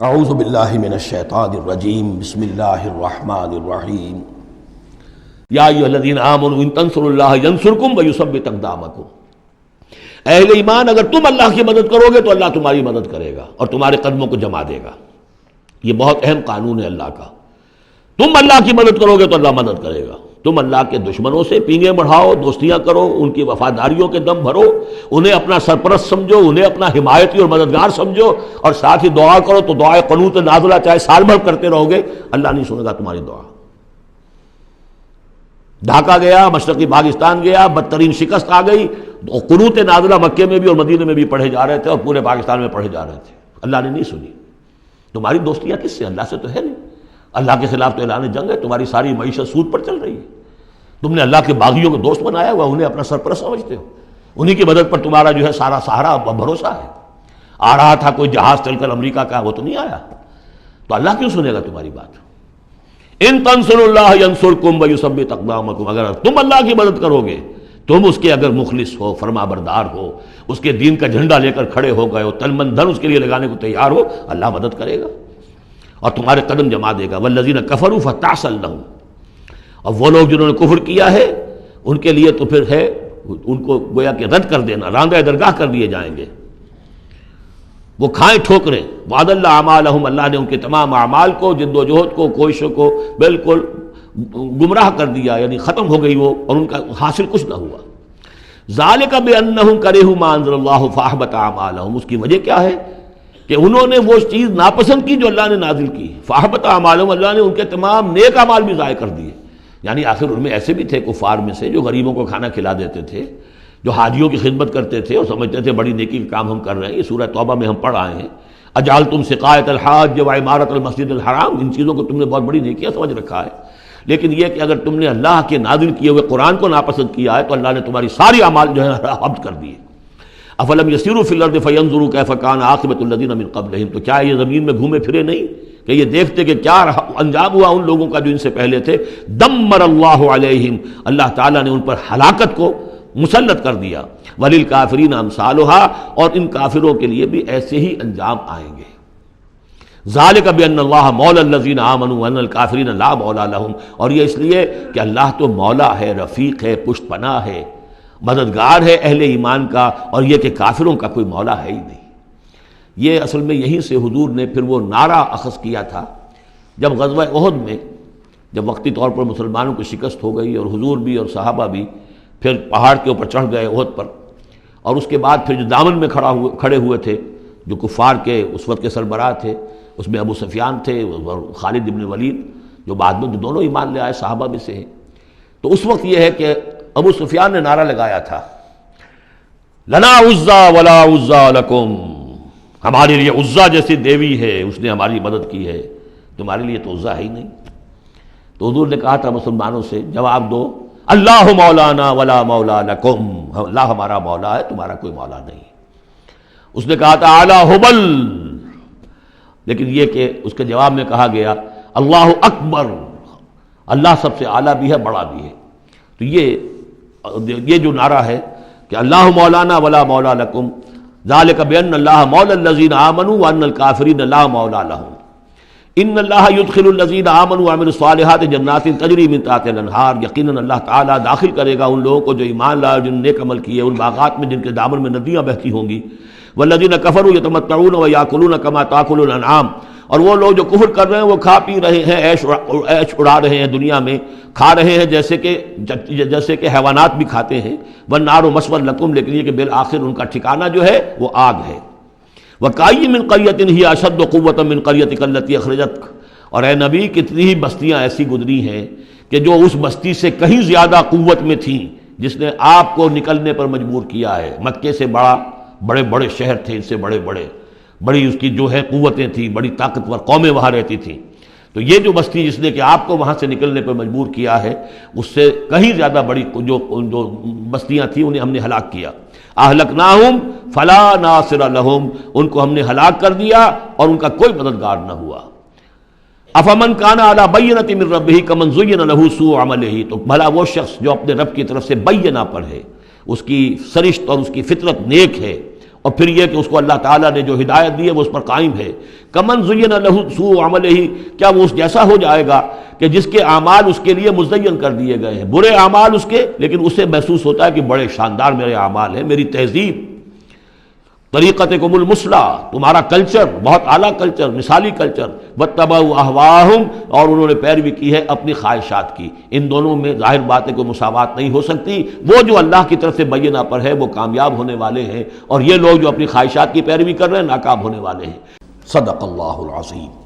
اعوذ باللہ من الشیطان الرجیم بسم اللہ الرحمن الرحیم یا ایھا الذین آمنوا ان تنصروا اللہ ینصرکم ویثبت اقدامکم۔ اہل ایمان، اگر تم اللہ کی مدد کرو گے تو اللہ تمہاری مدد کرے گا اور تمہارے قدموں کو جما دے گا۔ یہ بہت اہم قانون ہے اللہ کا۔ تم اللہ کی مدد کرو گے تو اللہ مدد کرے گا۔ تم اللہ کے دشمنوں سے پینگیں بڑھاؤ، دوستیاں کرو، ان کی وفاداریوں کے دم بھرو، انہیں اپنا سرپرست سمجھو، انہیں اپنا حمایتی اور مددگار سمجھو، اور ساتھ ہی دعا کرو تو دعائے قنوت نازلہ چاہے سال بھر کرتے رہو گے، اللہ نہیں سنے گا تمہاری دعا۔ ڈھاکہ گیا، مشرقی پاکستان گیا، بدترین شکست آ گئی، قنوت نازلہ مکے میں بھی اور مدینے میں بھی پڑھے جا رہے تھے اور پورے پاکستان میں پڑھے جا رہے تھے، اللہ نے نہیں سنی۔ تمہاری دوستیاں کس سے؟ اللہ سے تو ہے نہیں۔ اللہ کے خلاف تو اعلان جنگ ہے، تمہاری ساری معیشت سود پر چل رہی ہے۔ تم نے اللہ کے باغیوں کو دوست بنایا ہوا، انہیں اپنا سرپرست سمجھتے ہو، انہی کی مدد پر تمہارا جو ہے سارا سہارا بھروسہ ہے۔ آ رہا تھا کوئی جہاز چل کر امریکہ کا، وہ تو نہیں آیا، تو اللہ کیوں سنے گا تمہاری بات؟ ان تنصروا اللہ ینصرکم ویثبت اقدامکم، اگر تم اللہ کی مدد کرو گے، تم اس کے اگر مخلص ہو، فرما بردار ہو، اس کے دین کا جھنڈا لے کر کھڑے ہو گئے ہو، تن من دھن اس کے لیے لگانے کو تیار ہو، اللہ مدد کرے گا اور تمہارے قدم جما دے گا۔ والذین کفروا فتعسا لهم، اور وہ لوگ جنہوں نے کفر کیا ہے ان کے لیے تو پھر ہے ان کو گویا کہ رد کر دینا، راندہ درگاہ کر دیے جائیں گے، وہ کھائیں ٹھوکریں۔ وعد اللہ اعمالہم، اللہ نے ان کے تمام اعمال کو، جد و جہد کو، کوششوں کو بالکل گمراہ کر دیا، یعنی ختم ہو گئی وہ، اور ان کا حاصل کچھ نہ ہوا۔ ذالک بانہم کرہوا ما انزل اللہ فاحبط اعمالہم، اس کی وجہ کیا ہے کہ انہوں نے وہ چیز ناپسند کی جو اللہ نے نازل کی۔ فاحبط اعمالہم، اللہ نے ان کے تمام نیک اعمال بھی ضائع کر دیے۔ یعنی آخر ان میں ایسے بھی تھے کفار میں سے جو غریبوں کو کھانا کھلا دیتے تھے، جو حاجیوں کی خدمت کرتے تھے اور سمجھتے تھے بڑی نیکی کا کام ہم کر رہے ہیں۔ یہ سورہ توبہ میں ہم پڑھ آئے ہیں، اجعلتم سقایۃ الحاج وعمارۃ المسجد الحرام، ان چیزوں کو تم نے بہت بڑی نیکیاں سمجھ رکھا ہے۔ لیکن یہ کہ اگر تم نے اللہ کے نازل کیے ہوئے قرآن کو ناپسند کیا ہے تو اللہ نے تمہاری ساری اعمال جو ہے حبط کر دیے۔ افلم یسیروا فی الارض فینظروا کیف کان عاقبۃ الذین من قبلہم، تو کیا یہ زمین میں گھومے پھرے نہیں کہ یہ دیکھتے کہ کیا انجام ہوا ان لوگوں کا جو ان سے پہلے تھے۔ دمر اللہ علیہم، اللہ تعالیٰ نے ان پر ہلاکت کو مسلط کر دیا۔ وللکافرین امثالھا، اور ان کافروں کے لیے بھی ایسے ہی انجام آئیں گے۔ ذالک بان اللہ مولی الذین آمنوا وان الکافرین لا مولی لہم، اور یہ اس لیے کہ اللہ تو مولا ہے، رفیق ہے، پشت پناہ ہے، مددگار ہے اہل ایمان کا، اور یہ کہ کافروں کا کوئی مولا ہے ہی نہیں۔ یہ اصل میں یہیں سے حضور نے پھر وہ نعرہ اخذ کیا تھا جب غزوہ احد میں، جب وقتی طور پر مسلمانوں کی شکست ہو گئی اور حضور بھی اور صحابہ بھی پھر پہاڑ کے اوپر چڑھ گئے احد پر، اور اس کے بعد پھر جو دامن میں کھڑے ہوئے تھے جو کفار کے اس وقت کے سربراہ تھے، اس میں ابو سفیان تھے اور خالد بن ولید جو بعد میں دونوں ایمان لے آئے صحابہ میں سے ہیں۔ تو اس وقت یہ ہے کہ ابو سفیان نے نعرہ لگایا تھا، لنا عزا ولا عزا لکم، ہمارے لیے عزا جیسی دیوی ہے، اس نے ہماری مدد کی ہے، تمہارے لیے تو عزا ہے ہی نہیں۔ تو حضور نے کہا تھا مسلمانوں سے جواب دو، اللہ مولانا ولا مولا لکم، اللہ ہمارا مولا ہے، تمہارا کوئی مولا نہیں۔ اس نے کہا تھا اعلی حبل، لیکن یہ کہ اس کے جواب میں کہا گیا اللہ اکبر، اللہ سب سے اعلیٰ بھی ہے، بڑا بھی ہے۔ تو یہ جو نعرہ ہے کہ اللہ مولانا ولا مولا لکم، ذالک بان اللہ مولی الذین آمنوا وان الکافرین لا مولا لہم، ان اللہ یدخل الذین آمنوا وعملوا الصالحات جنات تجری من تحتها الانہار، یقیناً اللہ تعالیٰ داخل کرے گا ان لوگوں کو جو ایمان لائے اور جن نے نیک عمل کیے ان باغات میں جن کے دامن میں ندیاں بہتی ہوں گی۔ والذین کفروا یتمتعون ویاکلون کما تاکل الانعام، اور وہ لوگ جو کفر کر رہے ہیں وہ کھا پی رہے ہیں، عیش اڑا رہے ہیں دنیا میں، کھا رہے ہیں جیسے کہ حیوانات بھی کھاتے ہیں۔ والنار مثوی لکم، لیکن یہ کہ بالآخر ان کا ٹھکانہ جو ہے وہ آگ ہے۔ وَكَأَيٍّ مِّن قَرْيَةٍ هِيَ أَشَدُّ قُوَّةً مِّن قَرْيَتِكَ الَّتِي أَخْرَجَتْكَ، اور اے نبی کتنی ہی بستیاں ایسی گزری ہیں کہ جو اس بستی سے کہیں زیادہ قوت میں تھیں جس نے آپ کو نکلنے پر مجبور کیا ہے۔ مکے سے بڑے بڑے شہر تھے، ان سے بڑی اس کی جو ہے قوتیں تھیں، بڑی طاقتور قومیں وہاں رہتی تھیں۔ تو یہ جو بستی جس نے کہ آپ کو وہاں سے نکلنے پر مجبور کیا ہے، اس سے کہیں زیادہ بڑی جو بستیاں تھیں انہیں ہم نے ہلاک کیا۔ اہلکناہم فلا ناصر لہم، ان کو ہم نے ہلاک کر دیا اور ان کا کوئی مددگار نہ ہوا۔ افمن کان علی بینۃ من ربہ کمن زین لہ سوء عملہ، تو بھلا وہ شخص جو اپنے رب کی طرف سے بینہ پر ہے، اس کی سرشت اور اس کی فطرت نیک ہے، اور پھر یہ کہ اس کو اللہ تعالیٰ نے جو ہدایت دی ہے وہ اس پر قائم ہے۔ کمن زین لہ سوء عملہ، کیا وہ اس جیسا ہو جائے گا کہ جس کے اعمال اس کے لیے مزین کر دیے گئے ہیں، برے اعمال اس کے، لیکن اسے محسوس ہوتا ہے کہ بڑے شاندار میرے اعمال ہیں، میری تہذیب، طریقتکم المثلی، تمہارا کلچر بہت اعلیٰ کلچر، مثالی کلچر، واتبعوا اہواہم، اور انہوں نے پیروی کی ہے اپنی خواہشات کی۔ ان دونوں میں ظاہر بات ہے کوئی مساوات نہیں ہو سکتی۔ وہ جو اللہ کی طرف سے بینہ پر ہے وہ کامیاب ہونے والے ہیں، اور یہ لوگ جو اپنی خواہشات کی پیروی کر رہے ہیں ناکام ہونے والے ہیں۔ صدق اللہ العظیم۔